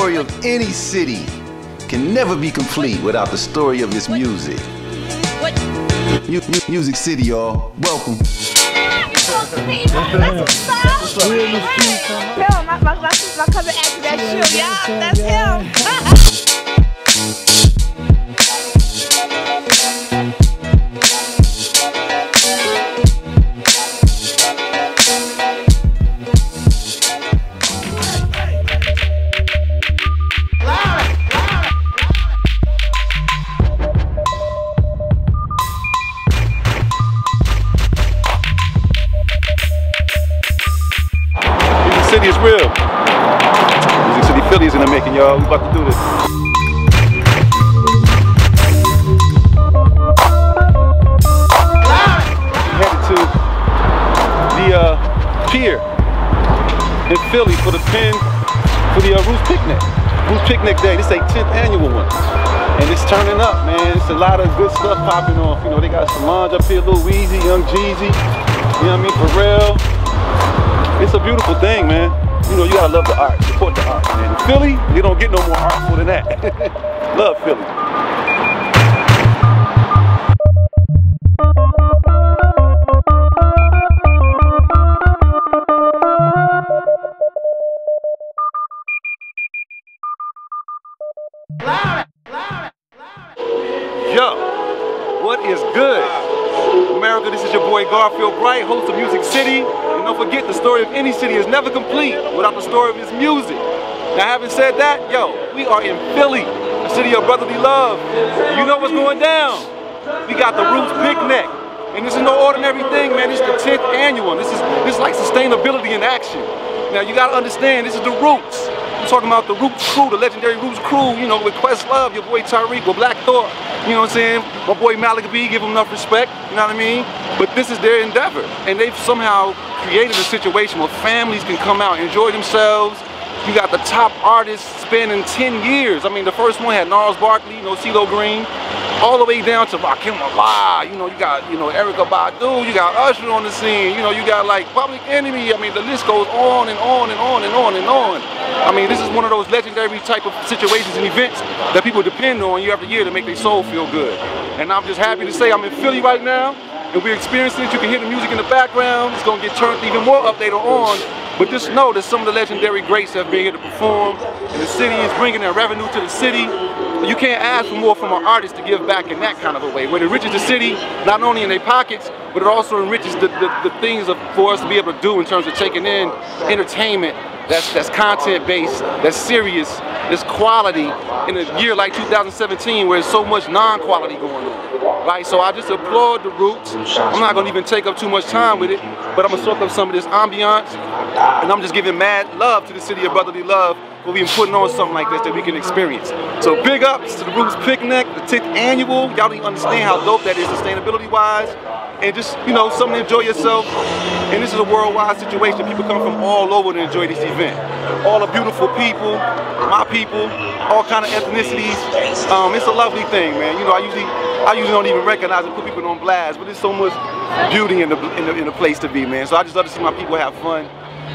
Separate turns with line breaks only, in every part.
story of any city can never be complete without the story of its music. Music City, y'all. Welcome.
That's what's up. Yo, my cousin asked that shoe. Yeah, that's him.
City is real. Music City Philly is in the making, y'all. We about to do this. We headed to the pier in Philly for the Roots Picnic. Roots Picnic Day. This is their 10th annual one. And it's turning up, man. It's a lot of good stuff popping off. You know, they got Solange up here, Lil Weezy, Young Jeezy. You know what I mean? Pharrell. It's a beautiful thing, man. You know, you gotta love the art, support the art, man. In Philly, you don't get no more artful than that. Love Philly. Yo, what is good? America, this is your boy Garfield Bright, host of Music City. And don't forget, the story of any city is never complete without the story of its music. Now, having said that, yo, we are in Philly, the city of brotherly love. You know what's going down? We got the Roots Picnic. And this is no ordinary thing, man. This is the 10th annual. This is like sustainability in action. Now, you gotta understand, this is the Roots. I'm talking about the Roots crew, the legendary Roots crew, you know, with Questlove, your boy Tariq, with Black Thought, you know what I'm saying? My boy Malik B, give him enough respect, you know what I mean? But this is their endeavor. And they've somehow created a situation where families can come out, enjoy themselves. You got the top artists spanning 10 years. I mean, the first one had Gnarls Barkley, you know, CeeLo Green, all the way down to Rakim Allah, you know, you got, you know, Erykah Badu, you got Usher on the scene, you know, you got like Public Enemy. I mean, the list goes on and on and on and on and on. I mean, this is one of those legendary type of situations and events that people depend on year after year to make their soul feel good. And I'm just happy to say I'm in Philly right now, and we're experiencing it. You can hear the music in the background. It's gonna get turned even more up later on. But just know that some of the legendary greats have been here to perform, and the city is bringing their revenue to the city. You can't ask for more from our artists to give back in that kind of a way, where it enriches the city, not only in their pockets, but it also enriches the things for us to be able to do in terms of taking in entertainment that's content-based, that's serious, that's quality in a year like 2017 where there's so much non-quality going on, right? So I just applaud the Roots. I'm not gonna even take up too much time with it, but I'm gonna soak up some of this ambiance, and I'm just giving mad love to the city of brotherly love for even putting on something like this that we can experience. So big ups to the Roots Picnic, the 10th annual. Y'all don't even understand how dope that is sustainability-wise. And just, you know, something to enjoy yourself. And this is a worldwide situation. People come from all over to enjoy this event. All the beautiful people, my people, all kind of ethnicities. It's a lovely thing, man. You know, I usually don't even recognize and put people on blast, but there's so much beauty in the place to be, man. So I just love to see my people have fun.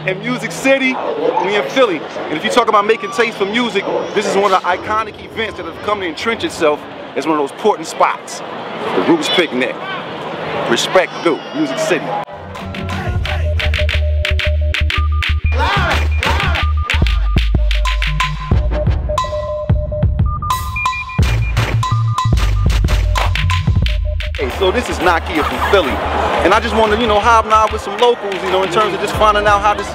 In Music City, we in Philly. And if you talk about making taste for music, this is one of the iconic events that have come to entrench itself as one of those important spots. The Roots Picnic. Respect due, Music City. Hey, so this is Nakia from Philly, and I just wanted to, you know, hobnob with some locals, you know, in terms of just finding out how this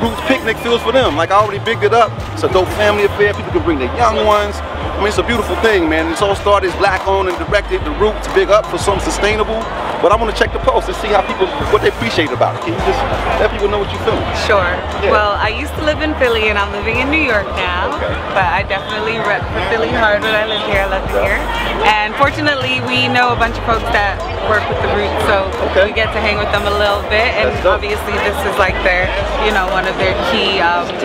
Roots Picnic feels for them. Like, I already bigged it up. It's a dope family affair. People can bring their young ones. I mean, it's a beautiful thing, man. This all started as black owned and directed. The Roots, big up for something sustainable. But I want to check the post and see how people, what they appreciate about it. Can you just let people know what you're feeling?
Sure.
Yeah.
Well, I used to live in Philly and I'm living in New York now.
Okay.
But I definitely rep for Philly hard when I live here. I love it here. And fortunately, we know a bunch of folks that work with the Roots, so we get to hang with them a little bit. And obviously, this is like their, you know, one of their key events.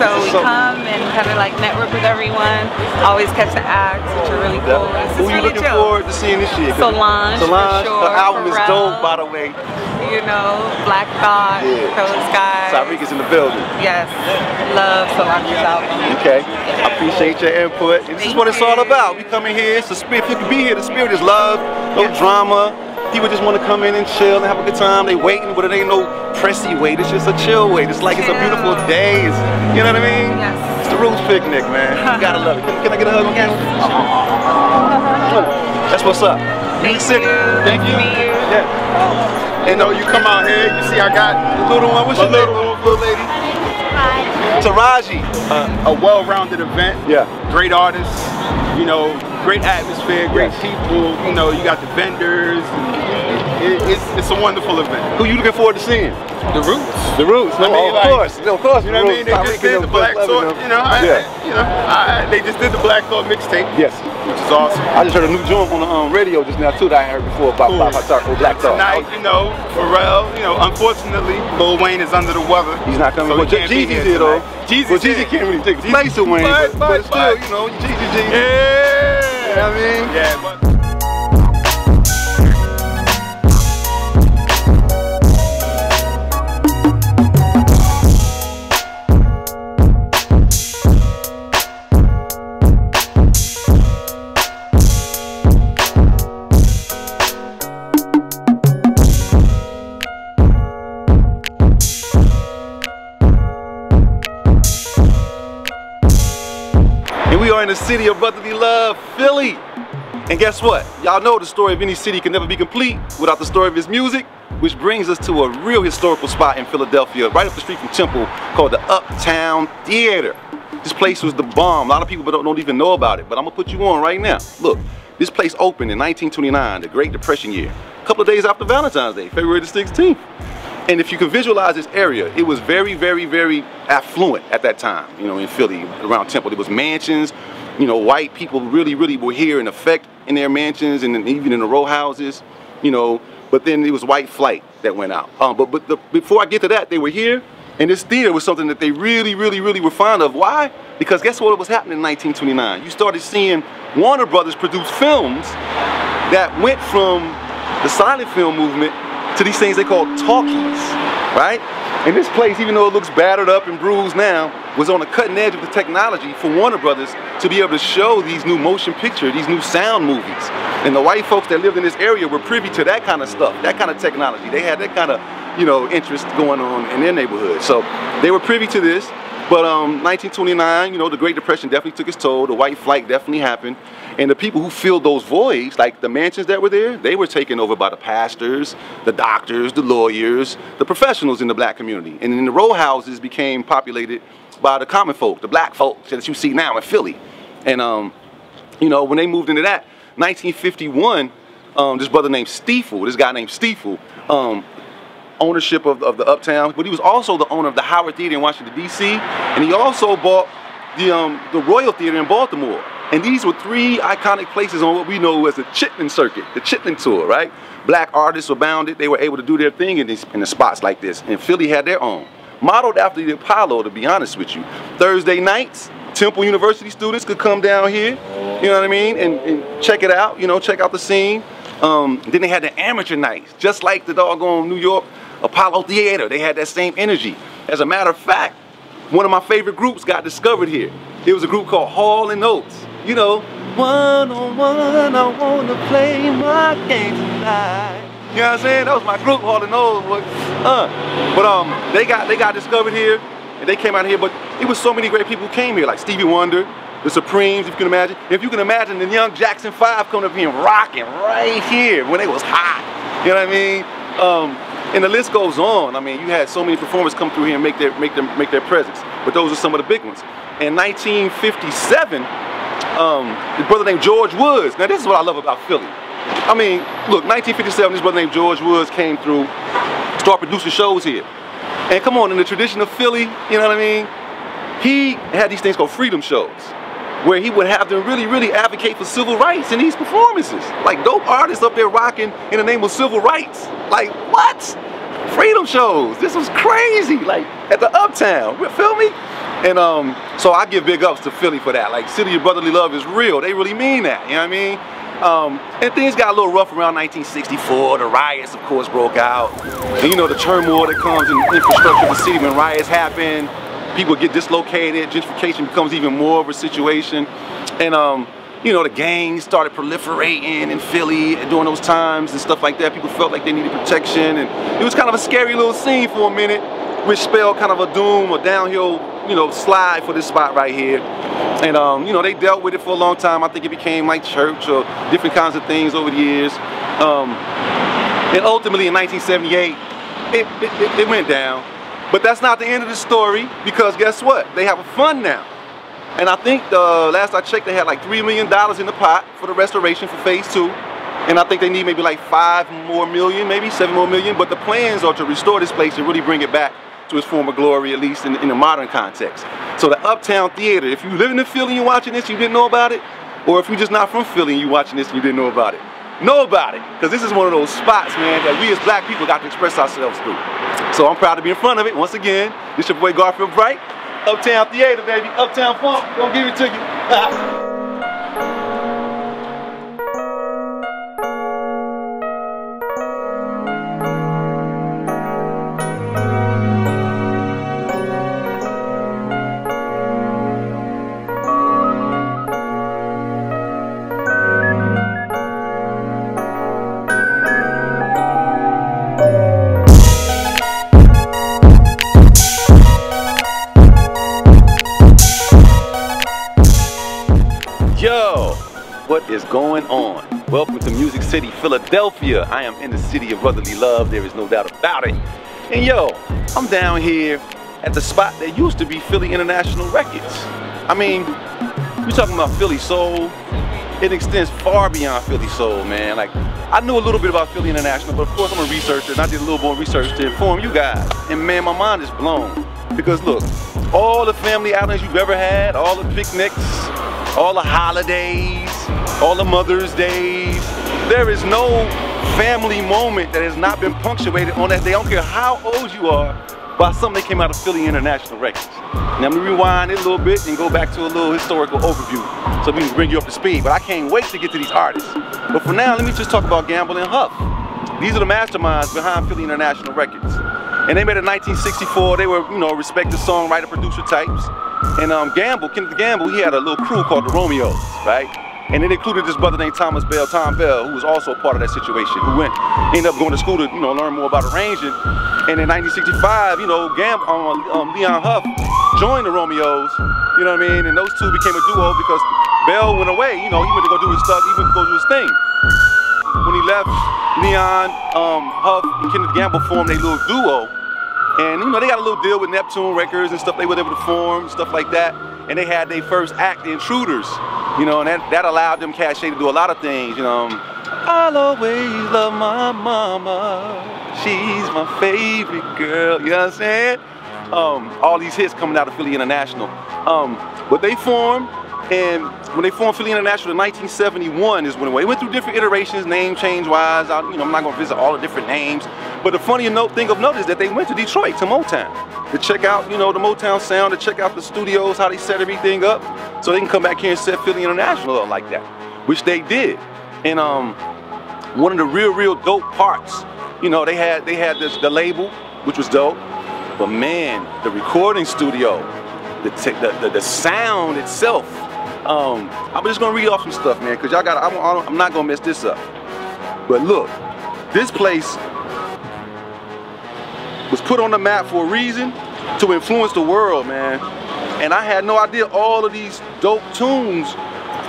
So we come and kind of like network with everyone. always catch the acts, which are really cool.
Who are you looking forward to seeing this year?
Solange,
Solange,
for sure,
her album is
Pharrell,
dope, by the way.
You know, Black Thought, those guys.
Tyreek is in the building.
Yes, love Solange's album.
Okay, I appreciate your input. And this is what it's all about. We coming here, it's the spirit. If you can be here, the spirit is love, no drama. People just want to come in and chill and have a good time. They waiting, but it ain't no pressy wait. It's just a chill wait. It's like it's a beautiful day. It's, you know what I mean?
Yes.
It's the Roots picnic, man. You gotta love it. Can I get a hug on camera? That's what's up.
Thank you.
Thank you.
Yeah. And you come out here, you see I got
the little one. What's your little lady? Taraji.
A well-rounded event.
Yeah.
Great artists. You know, great atmosphere, great people. You know, you got the vendors. It's a wonderful event.
Who you looking forward to seeing?
The Roots.
The Roots. No,
I mean,
of course. You know what
I mean? They just did the Black Thought. They just did the Black Thought mixtape.
Yes.
Which is awesome.
I just heard a new joint on the radio just now too that I heard before about Black Thought.
Tonight, you know, Pharrell. You know, unfortunately, Lil Wayne is under the weather.
He's not coming.
So
Well, Jeezy's here though. Jeezy can't really take the place of Wayne, but still, you know, Jeezy.
Yeah.
You know what I mean?
Yeah, but.
We are in the city of brotherly love, Philly. And guess what? Y'all know the story of any city can never be complete without the story of its music, which brings us to a real historical spot in Philadelphia, right up the street from Temple, called the Uptown Theater. This place was the bomb. A lot of people don't even know about it, but I'm gonna put you on right now. Look, this place opened in 1929, the Great Depression year, a couple of days after Valentine's Day, February the 16th. And if you can visualize this area, it was very, very, very affluent at that time, you know, in Philly, around Temple. There was mansions, you know, white people really, really were here in effect in their mansions and even in the row houses, you know, but then it was white flight that went out. Before I get to that, they were here, and this theater was something that they really, really, really were fond of. Why? Because guess what was happening in 1929? You started seeing Warner Brothers produce films that went from the silent film movement to these things they call talkies, right? And this place, even though it looks battered up and bruised now, was on the cutting edge of the technology for Warner Brothers to be able to show these new motion picture, these new sound movies. And the white folks that lived in this area were privy to that kind of stuff, that kind of technology. They had that kind of, you know, interest going on in their neighborhood. So they were privy to this. But 1929, you know, the Great Depression definitely took its toll. The white flight definitely happened. And the people who filled those voids, like the mansions that were there, they were taken over by the pastors, the doctors, the lawyers, the professionals in the black community. And then the row houses became populated by the common folk, the black folks that you see now in Philly. And, you know, when they moved into that, 1951, this brother named Stiefel, this guy named Stiefel, ownership of the Uptown, but he was also the owner of the Howard Theater in Washington, D.C., and he also bought the Royal Theater in Baltimore. And these were three iconic places on what we know as the Chitlin Circuit, the Chitlin Tour, right? Black artists were bounded. They were able to do their thing in the spots like this. And Philly had their own. Modeled after the Apollo, to be honest with you. Thursday nights, Temple University students could come down here, you know what I mean, and check it out, you know, check out the scene. Then they had the amateur nights, just like the doggone New York Apollo Theater. They had that same energy. As a matter of fact, one of my favorite groups got discovered here. It was a group called Hall & Oates. You know, one-on-one, I wanna play my game tonight. You know what I'm saying? That was my group, Hall & Oates. But they got discovered here, and they came out here. But it was so many great people who came here, like Stevie Wonder, the Supremes, if you can imagine. If you can imagine the young Jackson 5 coming up here and rocking right here when it was hot. You know what I mean? And the list goes on. I mean, you had so many performers come through here and make their presence. But those are some of the big ones. In 1957, a brother named George Woods. Now, this is what I love about Philly. I mean, look, 1957, this brother named George Woods came through, started producing shows here. And come on, in the tradition of Philly, you know what I mean? He had these things called freedom shows, where he would have them really, really advocate for civil rights in these performances. Like dope artists up there rocking in the name of civil rights. Like, what? Freedom shows. This was crazy. Like, at the Uptown. town. You feel me? And so I give big ups to Philly for that. Like, city of brotherly love is real. They really mean that. You know what I mean? And things got a little rough around 1964. The riots, of course, broke out. And you know, the turmoil that comes in infrastructure of the city when riots happen. People get dislocated. Gentrification becomes even more of a situation. And you know, the gangs started proliferating in Philly during those times and stuff like that. People felt like they needed protection, and it was kind of a scary little scene for a minute, which spelled kind of a doom or downhill, you know, slide for this spot right here. And you know, they dealt with it for a long time. I think it became like church or different kinds of things over the years. And ultimately in 1978, it went down. But that's not the end of the story, because guess what? They have a fund now. And I think last I checked, they had like $3 million in the pot for the restoration for phase 2. And I think they need maybe like 5 more million, maybe 7 more million. But the plans are to restore this place and really bring it back to its former glory, at least in the modern context. So the Uptown Theater, if you living in Philly and you're watching this, you didn't know about it, or if you're just not from Philly and you're watching this and you didn't know about it, know about it. Because this is one of those spots, man, that we as black people got to express ourselves through. So I'm proud to be in front of it. Once again, this your boy Garfield Bright. Uptown Theater, baby. Uptown Funk. Gonna give it to you. Yo, what is going on? Welcome to Music City, Philadelphia. I am in the city of brotherly love, there is no doubt about it. And yo, I'm down here at the spot that used to be Philly International Records. I mean, we're talking about Philly soul. It extends far beyond Philly soul, man. Like, I knew a little bit about Philly International, but of course I'm a researcher, and I did a little more research to inform you guys. And man, my mind is blown. Because look, all the family outings you've ever had, all the picnics, all the holidays, all the Mother's Days, there is no family moment that has not been punctuated on that day. I don't care how old you are, by something that came out of Philly International Records. Now I'm gonna rewind it a little bit and go back to a little historical overview so we can bring you up to speed. But I can't wait to get to these artists. But for now, let me just talk about Gamble and Huff. These are the masterminds behind Philly International Records. And they met in 1964. They were, you know, respected songwriter, producer types. And Gamble, Kenneth Gamble, he had a little crew called the Romeos, right? And it included this brother named Tom Bell, who was also part of that situation, who ended up going to school to, you know, learn more about arranging. And in 1965, you know, Leon Huff joined the Romeos, you know what I mean? And those two became a duo because Bell went away, you know, he went to go do his stuff, he went to go do his thing. When he left, Leon, Huff, and Kenneth Gamble formed a little duo. And, you know, they got a little deal with Neptune Records and stuff they were able to form, stuff like that. And they had their first act, The Intruders, you know, and that allowed them cachet to do a lot of things, you know. I'll always love my mama, she's my favorite girl, you know what I'm saying? All these hits coming out of Philly International. But they formed, and when they formed Philly International in 1971 is when it went through different iterations, name change wise. You know, I'm not gonna visit all the different names. But the funny thing of note is that they went to Detroit, to Motown, to check out, you know, the Motown sound, to check out the studios, how they set everything up, so they can come back here and set Philly International up like that, which they did. And one of the real dope parts, you know, they had the label, which was dope, but man, the recording studio, the sound itself. I'm just gonna read off some stuff, man, because y'all got. I'm not gonna mess this up. But look, this place was put on the map for a reason, to influence the world, man. And I had no idea all of these dope tunes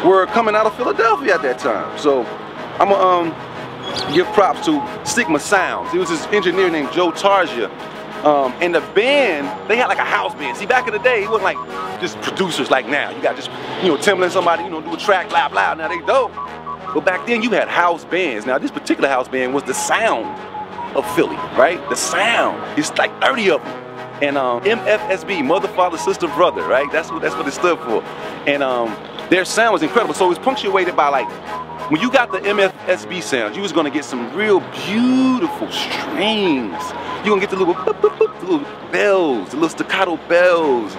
were coming out of Philadelphia at that time. So I'm gonna give props to Sigma Sounds. It was this engineer named Joe Tarja. And the band, they had like a house band. See, back in the day, it wasn't like just producers like now. You got just, you know, Timbaland, somebody, you know, do a track, blah, blah. Now they dope. But back then you had house bands. Now this particular house band was the sound of Philly, right? The sound. It's like 30 of them. And MFSB, Mother, Father, Sister, Brother, right? That's what it stood for. And their sound was incredible. So it was punctuated by like when you got the MFSB sounds, you was gonna get some real beautiful strings. You're gonna get the little, boop, boop, boop, the little bells, the little staccato bells,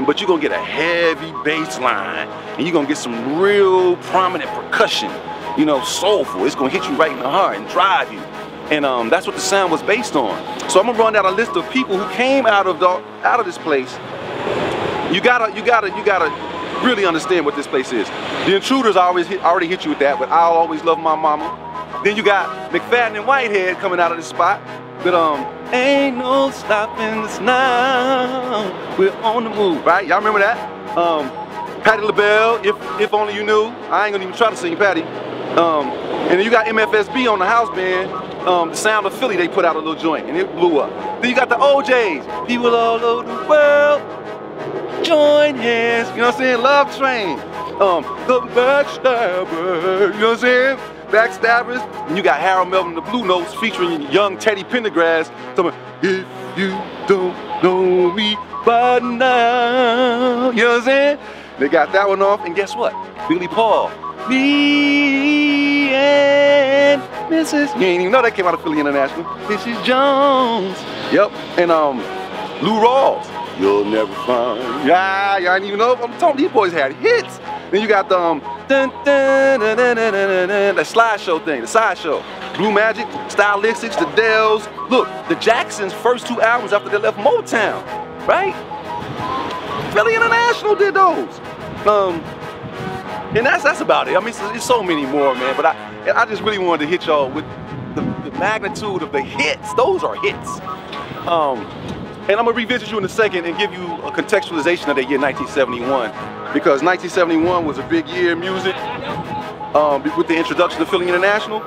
but you're gonna get a heavy bass line, and you're gonna get some real prominent percussion, you know, soulful. It's gonna hit you right in the heart and drive you. And that's what the sound was based on. So I'm gonna run down a list of people who came out of this place. You gotta really understand what this place is. The Intruders already hit you with that, but I'll always love my mama. Then you got McFadden and Whitehead coming out of this spot. But ain't no stopping us now. We're on the move, right? Y'all remember that? Patti LaBelle, if only you knew. I ain't gonna even try to sing Patti. And then you got MFSB on the house band. The Sound of Philly, they put out a little joint and it blew up. Then you got the OJs. People all over the world join hands. You know what I'm saying? Love Train. The Backstabbers. You know what I'm saying? Backstabbers. And you got Harold Melvin, the Blue Notes, featuring young Teddy Pendergrass. Talking about, if you don't know me by now. You know what I'm saying? They got that one off, and guess what? Billy Paul. Me and Mrs. You ain't even know that came out of Philly International. Mrs. Jones. Yep. And Lou Rawls. You'll never find. Yeah, y'all ain't even know. I'm telling these boys had hits. Then you got the the slideshow thing, the sideshow. Blue Magic, Stylistics, the Dells. Look, the Jacksons' first 2 albums after they left Motown, right? Philly International did those. And that's about it. I mean, it's so many more, man. But I just really wanted to hit y'all with the magnitude of the hits. Those are hits. And I'm gonna revisit you in a second and give you a contextualization of the year 1971, because 1971 was a big year in music with the introduction of Philly International.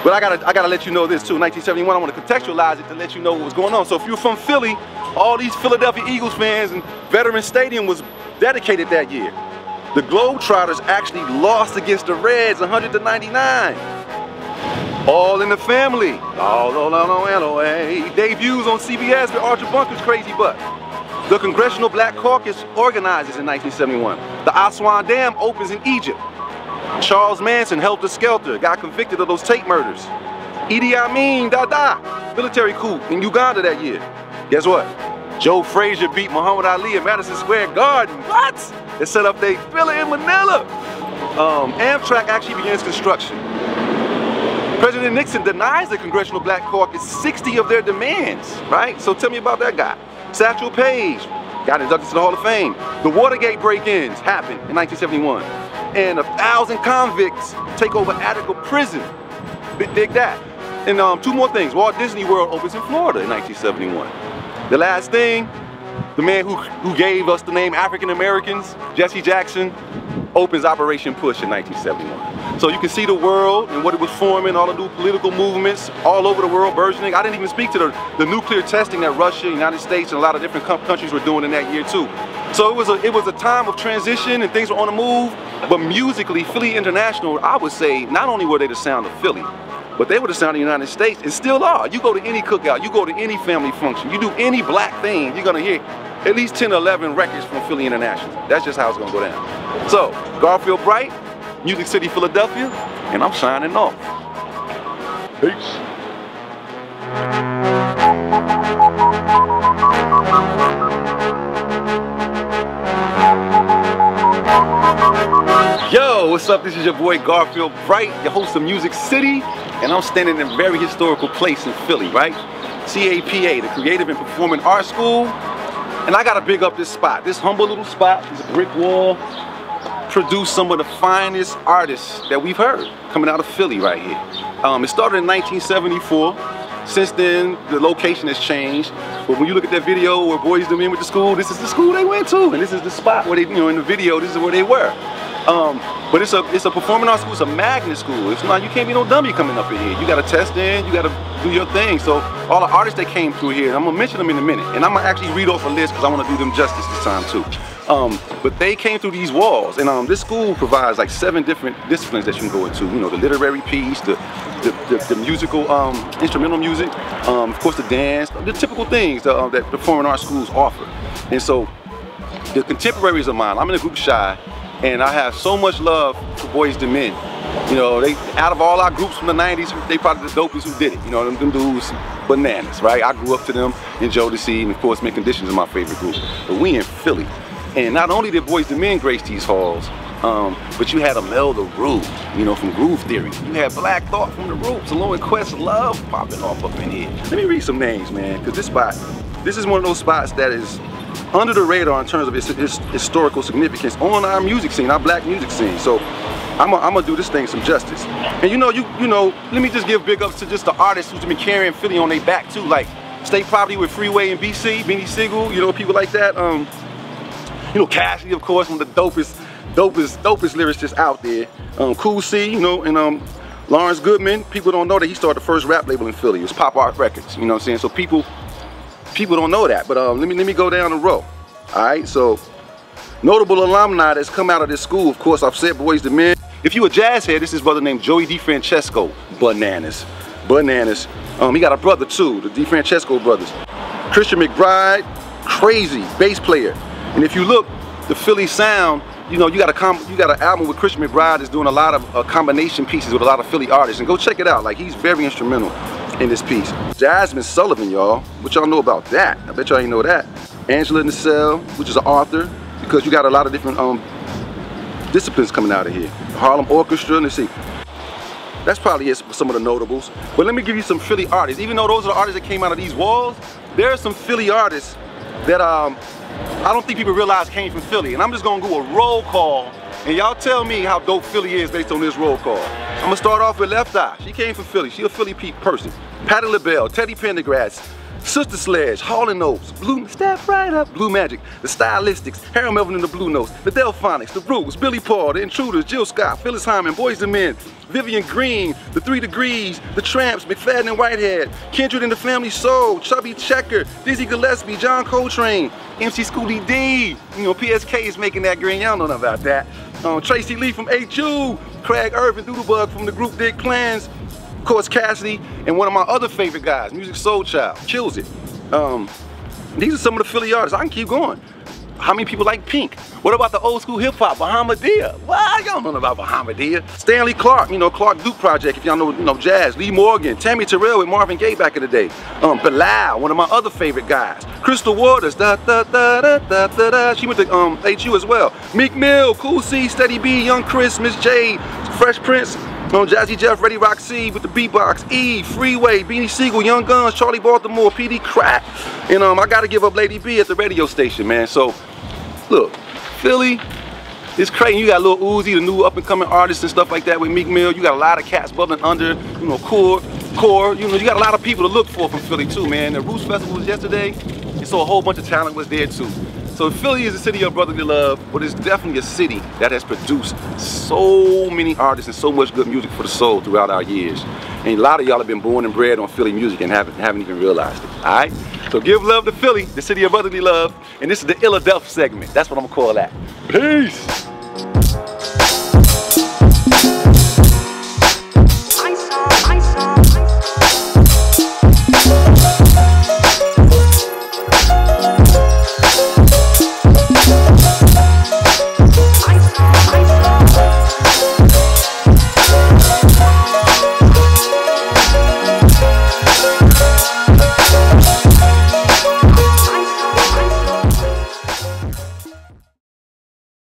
But I gotta let you know this too. 1971, I want to contextualize it to let you know what was going on. So if you're from Philly, all these Philadelphia Eagles fans, and Veterans Stadium was dedicated that year. The Globetrotters actually lost against the Reds 100-99. All in the Family. Debuts on CBS with Archer Bunker's Crazy Butt. The Congressional Black Caucus organizes in 1971. The Aswan Dam opens in Egypt. Charles Manson, helter skelter, got convicted of those tape murders. Idi Amin, Dada, military coup in Uganda that year. Guess what? Joe Frazier beat Muhammad Ali at Madison Square Garden. What? They set up their Philly in Manila. Amtrak actually begins construction. President Nixon denies the Congressional Black Caucus 60 of their demands, right? So tell me about that guy. Satchel Paige got inducted to the Hall of Fame. The Watergate break-ins happened in 1971. And 1,000 convicts take over Attica Prison. Dig that. And 2 more things. Walt Disney World opens in Florida in 1971. The last thing, the man who gave us the name African Americans, Jesse Jackson, opens Operation Push in 1971. So you can see the world and what it was forming, all the new political movements all over the world burgeoning. I didn't even speak to the nuclear testing that Russia, United States, and a lot of different countries were doing in that year too. So it was a time of transition and things were on the move, but musically, Philly International, I would say, not only were they the sound of Philly, but they were the sound of the United States, and still are. You go to any cookout, you go to any family function, you do any black thing, you're gonna hear at least 10 or 11 records from Philly International. That's just how it's gonna go down. So, Garfield Bright, Music City, Philadelphia, and I'm signing off. Peace. Yo, what's up? This is your boy Garfield Bright, your host of Music City, and I'm standing in a very historical place in Philly, right? CAPA, the Creative and Performing Arts School. And I gotta big up this spot, this humble little spot, this brick wall, produced some of the finest artists that we've heard coming out of Philly right here. It started in 1974. Since then, the location has changed. But when you look at that video where Boys II Men went to school, this is the school they went to, and this is the spot where they, you know, in the video, this is where they were. But it's a performing arts school, it's a magnet school. It's not, you can't be no dummy coming up in here. You gotta test in, you gotta do your thing. So all the artists that came through here, I'm gonna mention them in a minute, and I'm gonna actually read off a list because I wanna do them justice this time too. But they came through these walls, and this school provides like 7 different disciplines that you can go into. You know, the literary piece, the musical, instrumental music, of course the dance, the typical things that performing arts schools offer. And so the contemporaries of mine, I'm in a group SHAI, and I have so much love for Boys II Men. You know, they out of all our groups from the 90s, they probably the dopest who did it. You know, them dudes, bananas, right? I grew up to them in Jodeci, and of course, Mint Conditions is my favorite group. But we in Philly, and not only did Boys II Men grace these halls, but you had Imelda Rue, you know, from Groove Theory. You had Black Thought from the Roots, along with Questlove popping off up in here. Let me read some names, man, because this is one of those spots that is under the radar in terms of its historical significance on our music scene, our black music scene. So I'm gonna do this thing some justice. And you know, let me just give big ups to just the artists who's been carrying Philly on their back too, like State Property with Freeway and BC, Beanie Sigel, you know, people like that. You know, Cassidy, of course, one of the dopest lyricists out there. Cool C, you know, and Lawrence Goodman. People don't know that he started the first rap label in Philly. It was Pop Art Records, you know what I'm saying? So people don't know that, but let me go down the row. All right, so notable alumni that's come out of this school, of course, I've said Boys II Men. If you a jazz head, this is his brother named Joey DeFrancesco. Bananas. He got a brother too, the DeFrancesco brothers. Christian McBride, crazy bass player. And if you look, the Philly sound, you know, you got an album with Christian McBride that's doing a lot of combination pieces with a lot of Philly artists, and go check it out. Like, he's very instrumental in this piece. Jasmine Sullivan, y'all. What y'all know about that? I bet y'all ain't know that. Angela Nacelle, which is an author, because you got a lot of different disciplines coming out of here. The Harlem Orchestra, let's see. That's probably it for some of the notables. But let me give you some Philly artists. Even though those are the artists that came out of these walls, there are some Philly artists that I don't think people realize came from Philly. And I'm just gonna do a roll call, and y'all tell me how dope Philly is based on this roll call. I'm gonna start off with Left Eye. She came from Philly. She a Philly person. Patti LaBelle, Teddy Pendergrass, Sister Sledge, Hall & Oates, Blue, Step Right Up, Blue Magic, the Stylistics, Harold Melvin and the Blue Notes, the Delphonics, the Roots, Billy Paul, the Intruders, Jill Scott, Phyllis Hyman, Boys II Men, Vivian Green, the 3 Degrees, the Tramps, McFadden and Whitehead, Kindred and the Family Soul, Chubby Checker, Dizzy Gillespie, John Coltrane, MC Scooty D, you know, PSK is making that green, y'all know nothing about that. Tracy Lee from HU, Craig Irvin, Doodlebug from the group Dick Plans, of course Cassidy, and one of my other favorite guys, Music Soul Child, kills it. These are some of the Philly artists. I can keep going. How many people like Pink? What about the old school hip hop, Bahamadia? What? Y'all don't know about Bahamadia. Stanley Clark, you know, Clark Duke Project, if y'all know, you know, jazz. Lee Morgan, Tammy Terrell with Marvin Gaye back in the day. Bilal, one of my other favorite guys. Crystal Waters, da da da da da da da. She went to HU as well. Meek Mill, Cool C, Steady B, Young Chris, Miss J, Fresh Prince. Jazzy Jeff, Ready Rock C with the beatbox, E, Freeway, Beanie Sigel, Young Guns, Charlie Baltimore, PD Crack, and I gotta give up Lady B at the radio station, man. So, look, Philly, it's crazy. You got Lil Uzi, the new up and coming artist and stuff like that with Meek Mill. You got a lot of cats bubbling under, you know, Core, you know, you got a lot of people to look for from Philly too, man. The Roots Festival was yesterday, and so a whole bunch of talent was there too. So Philly is a city of brotherly love, but it's definitely a city that has produced so many artists and so much good music for the soul throughout our years. And a lot of y'all have been born and bred on Philly music and haven't even realized it, all right? So give love to Philly, the city of brotherly love, and this is the Illa Duff segment. That's what I'm gonna call that. Peace.